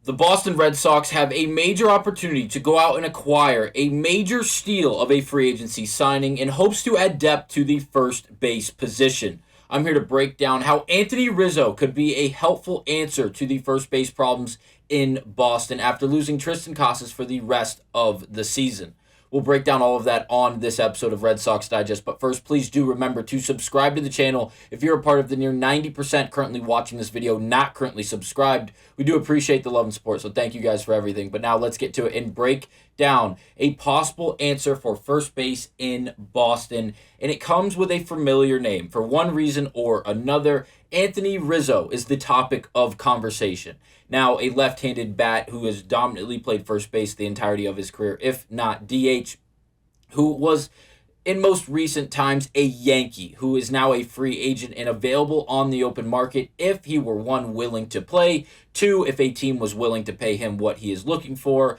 The Boston Red Sox have a major opportunity to go out and acquire a major steal of a free agency signing in hopes to add depth to the first base position. I'm here to break down how Anthony Rizzo could be a helpful answer to the first base problems in Boston after losing Tristan Casas for the rest of the season. We'll break down all of that on this episode of Red Sox Digest. But first, please do remember to subscribe to the channel if you're a part of the near 90% currently watching this video not currently subscribed. We do appreciate the love and support, so thank you guys for everything. But now let's get to it and break down a possible answer for first base in Boston. And it comes with a familiar name. For one reason or another, Anthony Rizzo is the topic of conversation. Now, a left-handed bat who has dominantly played first base the entirety of his career, if not DH, who was in most recent times a Yankee, who is now a free agent and available on the open market if he were, one, willing to play, two, if a team was willing to pay him what he is looking for,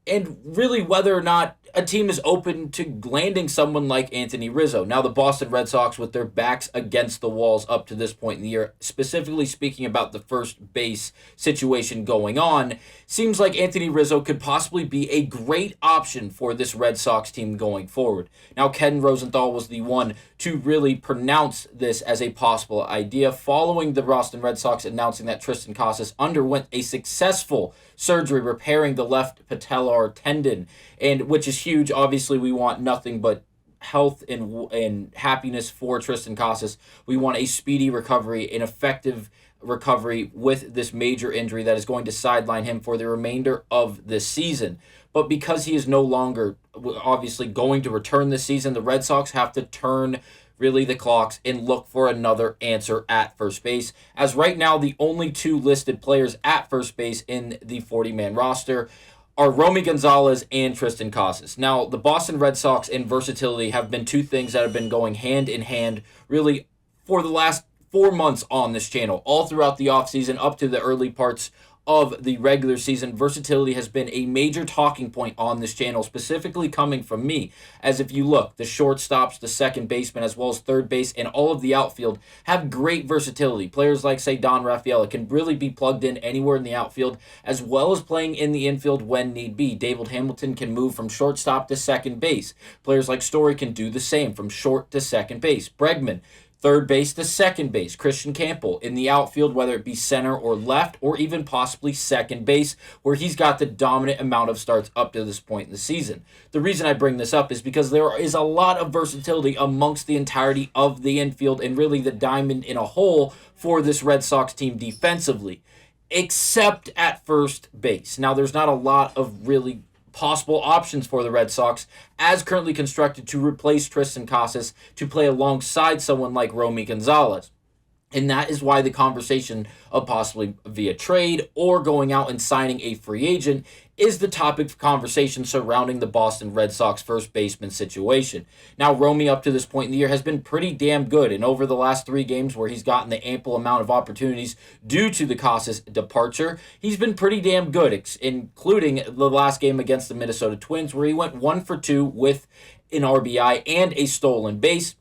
and really whether or not a team is open to landing someone like Anthony Rizzo. Now, the Boston Red Sox, with their backs against the walls up to this point in the year, specifically speaking about the first base situation going on, seems like Anthony Rizzo could possibly be a great option for this Red Sox team going forward. Now, Ken Rosenthal was the one to really pronounce this as a possible idea following the Boston Red Sox announcing that Tristan Casas underwent a successful surgery repairing the left patellar tendon, and which is huge. Obviously, we want nothing but health and happiness for Tristan Casas. We want a speedy recovery, an effective recovery with this major injury that is going to sideline him for the remainder of this season. But because he is no longer obviously going to return this season, the Red Sox have to turn really the clocks and look for another answer at first base, as right now the only two listed players at first base in the 40-man roster are Romy Gonzalez and Tristan Casas. Now, the Boston Red Sox and versatility have been two things that have been going hand in hand really for the last 4 months on this channel. All throughout the offseason, up to the early parts of the regular season, versatility has been a major talking point on this channel, specifically coming from me. As if you look, the shortstops, the second baseman, as well as third base, and all of the outfield have great versatility. Players like, say, Don Rafael can really be plugged in anywhere in the outfield, as well as playing in the infield when need be. David Hamilton can move from shortstop to second base. Players like Story can do the same, from short to second base. Bregman, third base to second base. Christian Campbell in the outfield, whether it be center or left, or even possibly second base, where he's got the dominant amount of starts up to this point in the season. The reason I bring this up is because there is a lot of versatility amongst the entirety of the infield and really the diamond in a hole for this Red Sox team defensively, except at first base. Now, there's not a lot of really possible options for the Red Sox as currently constructed to replace Tristan Casas to play alongside someone like Romy Gonzalez. And that is why the conversation of possibly via trade or going out and signing a free agent is the topic of conversation surrounding the Boston Red Sox first baseman situation. Now, Romy up to this point in the year has been pretty damn good, and over the last 3 games where he's gotten the ample amount of opportunities due to the Casas departure, he's been pretty damn good, including the last game against the Minnesota Twins where he went 1 for 2 with an RBI and a stolen base,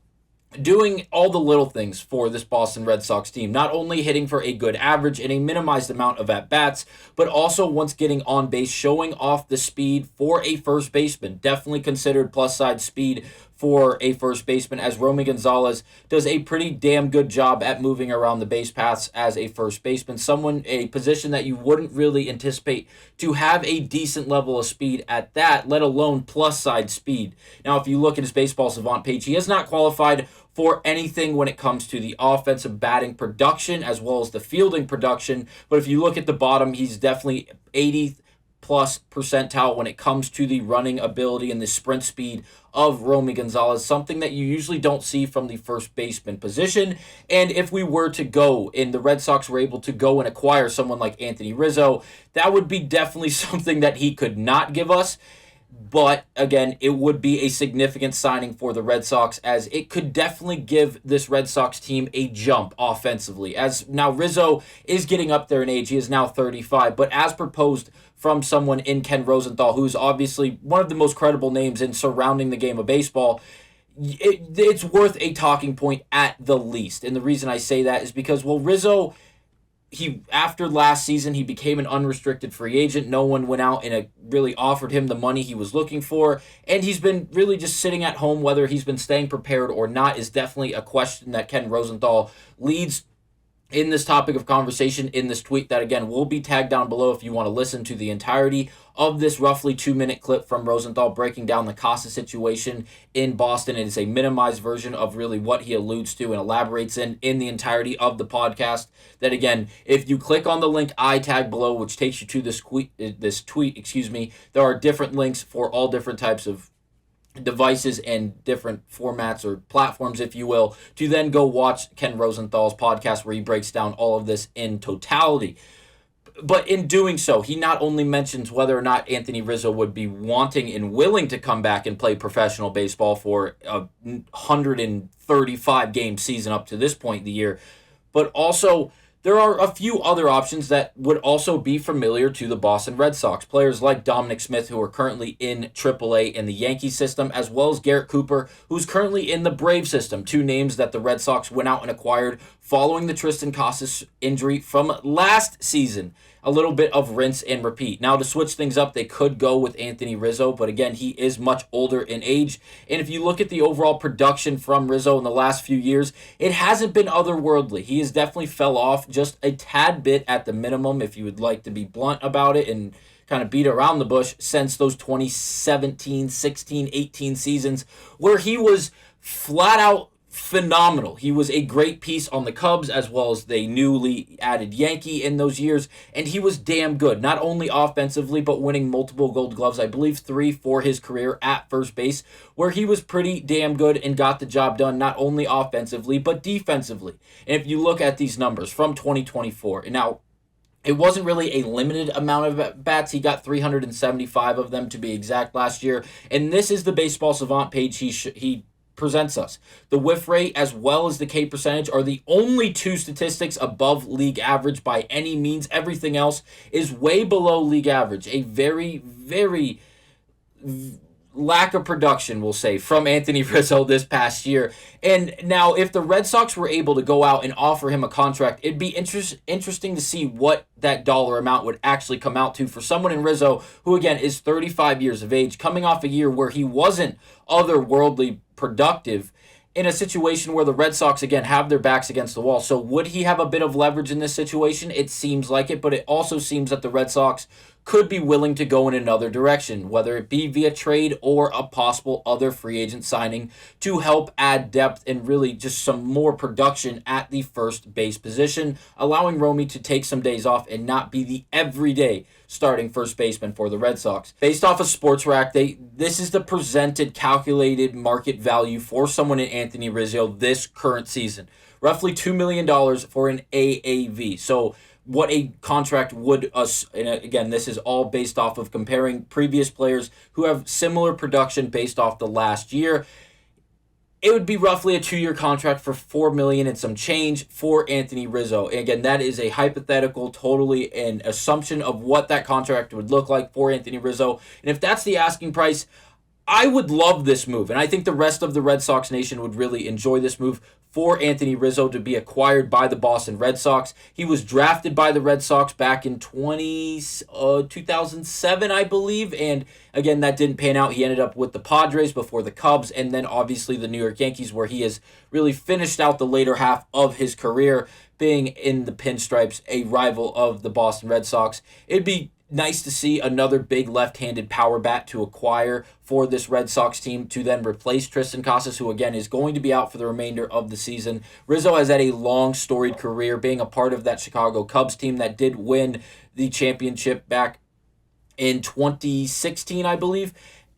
doing all the little things for this Boston Red Sox team, not only hitting for a good average and a minimized amount of at-bats, but also once getting on base, showing off the speed for a first baseman. Definitely considered plus-side speed for a first baseman, as Romy Gonzalez does a pretty damn good job at moving around the base paths as a first baseman, a position that you wouldn't really anticipate to have a decent level of speed at that, let alone plus-side speed. Now, if you look at his baseball savant page, he has not qualified for anything when it comes to the offensive batting production as well as the fielding production, but if you look at the bottom, he's definitely 80th plus percentile when it comes to the running ability and the sprint speed of Romy Gonzalez, something that you usually don't see from the first baseman position. And if we were to go and the Red Sox were able to go and acquire someone like Anthony Rizzo, that would be definitely something that he could not give us. But again, it would be a significant signing for the Red Sox, as it could definitely give this Red Sox team a jump offensively. As now Rizzo is getting up there in age, he is now 35, but as proposed from someone in Ken Rosenthal, who's obviously one of the most credible names in surrounding the game of baseball, it's worth a talking point at the least. And the reason I say that is because, well, Rizzo after last season, he became an unrestricted free agent. No one went out and really offered him the money he was looking for, and he's been really just sitting at home. Whether he's been staying prepared or not is definitely a question that Ken Rosenthal leads in this topic of conversation in this tweet that, again, will be tagged down below if you want to listen to the entirety of this roughly 2-minute clip from Rosenthal breaking down the Casas situation in Boston. It is a minimized version of really what he alludes to and elaborates in the entirety of the podcast. That, again, if you click on the link I tag below, which takes you to this tweet, there are different links for all different types of devices and different formats or platforms, if you will, to then go watch Ken Rosenthal's podcast where he breaks down all of this in totality. But in doing so, he not only mentions whether or not Anthony Rizzo would be wanting and willing to come back and play professional baseball for a 135 game season up to this point in the year, but also there are a few other options that would also be familiar to the Boston Red Sox. Players like Dominic Smith, who are currently in AAA in the Yankee system, as well as Garrett Cooper, who's currently in the Brave system. Two names that the Red Sox went out and acquired following the Tristan Casas injury from last season. A little bit of rinse and repeat. Now, to switch things up, they could go with Anthony Rizzo, but again, he is much older in age. And if you look at the overall production from Rizzo in the last few years, it hasn't been otherworldly. He has definitely fell off just a tad bit at the minimum, if you would like to be blunt about it and kind of beat around the bush, since those 2017, 16, 18 seasons where he was flat out phenomenal. He was a great piece on the Cubs as well as the newly added Yankee in those years, and he was damn good, not only offensively, but winning multiple Gold Gloves, I believe 3 for his career at first base, where he was pretty damn good and got the job done not only offensively, but defensively. And if you look at these numbers from 2024, and now it wasn't really a limited amount of bats. He got 375 of them to be exact last year, and this is the Baseball Savant page he presents us. The whiff rate as well as the K percentage are the only two statistics above league average by any means. Everything else is way below league average. A very, very lack of production, we'll say, from Anthony Rizzo this past year. And now, if the Red Sox were able to go out and offer him a contract, it'd be interesting to see what that dollar amount would actually come out to for someone in Rizzo, who, again, is 35 years of age, coming off a year where he wasn't otherworldly productive, in a situation where the Red Sox, again, have their backs against the wall. So would he have a bit of leverage in this situation? It seems like it, but it also seems that the Red Sox could be willing to go in another direction, whether it be via trade or a possible other free agent signing to help add depth and really just some more production at the first base position, allowing Romy to take some days off and not be the everyday starting first baseman for the Red Sox. Based off of SportsRack, this is the presented calculated market value for someone in Anthony Rizzo this current season. Roughly $2 million for an AAV. So what a contract would us, and again, this is all based off of comparing previous players who have similar production based off the last year. It would be roughly a 2-year contract for $4 million and some change for Anthony Rizzo. And again, that is a hypothetical, totally an assumption of what that contract would look like for Anthony Rizzo. And if that's the asking price, I would love this move. And I think the rest of the Red Sox nation would really enjoy this move for Anthony Rizzo to be acquired by the Boston Red Sox. He was drafted by the Red Sox back in 2007, I believe. And again, that didn't pan out. He ended up with the Padres before the Cubs, and then obviously the New York Yankees, where he has really finished out the later half of his career, being in the Pinstripes, a rival of the Boston Red Sox. It'd be nice to see another big left-handed power bat to acquire for this Red Sox team to then replace Tristan Casas, who again is going to be out for the remainder of the season. Rizzo has had a long, storied career, being a part of that Chicago Cubs team that did win the championship back in 2016, I believe.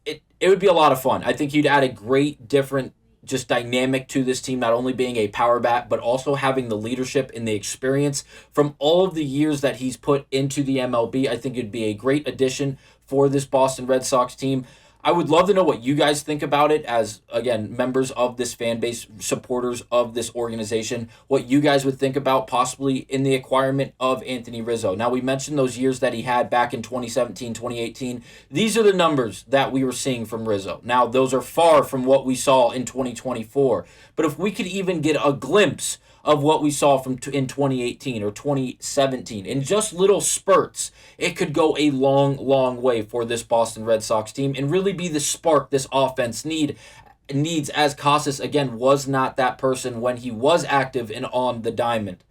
It would be a lot of fun. I think he'd add a great, different just dynamic to this team, not only being a power bat, but also having the leadership and the experience from all of the years that he's put into the MLB. I think it'd be a great addition for this Boston Red Sox team. I would love to know what you guys think about it as, again, members of this fan base, supporters of this organization, what you guys would think about possibly in the acquirement of Anthony Rizzo. Now, we mentioned those years that he had back in 2017, 2018. These are the numbers that we were seeing from Rizzo. Now, those are far from what we saw in 2024. But if we could even get a glimpse of what we saw in 2018 or 2017. In just little spurts, it could go a long, long way for this Boston Red Sox team and really be the spark this offense needs, as Casas, again, was not that person when he was active and on the diamond.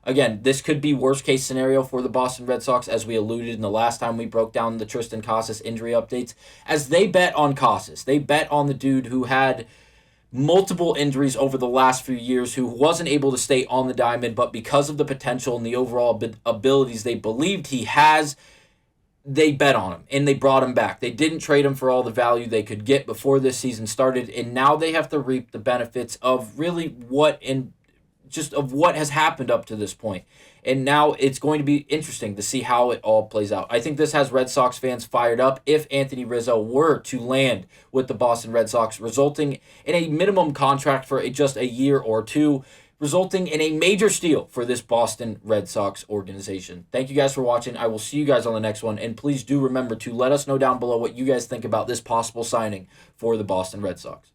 Again, this could be worst case scenario for the Boston Red Sox, as we alluded in the last time we broke down the Tristan Casas injury updates, as they bet on Casas. They bet on the dude who had multiple injuries over the last few years, who wasn't able to stay on the diamond, but because of the potential and the overall abilities they believed he has, they bet on him and they brought him back. They didn't trade him for all the value they could get before this season started, and now they have to reap the benefits of really what has happened up to this point. And now it's going to be interesting to see how it all plays out. I think this has Red Sox fans fired up if Anthony Rizzo were to land with the Boston Red Sox, resulting in a minimum contract for just a year or two, resulting in a major steal for this Boston Red Sox organization. Thank you guys for watching. I will see you guys on the next one, and please do remember to let us know down below what you guys think about this possible signing for the Boston Red Sox.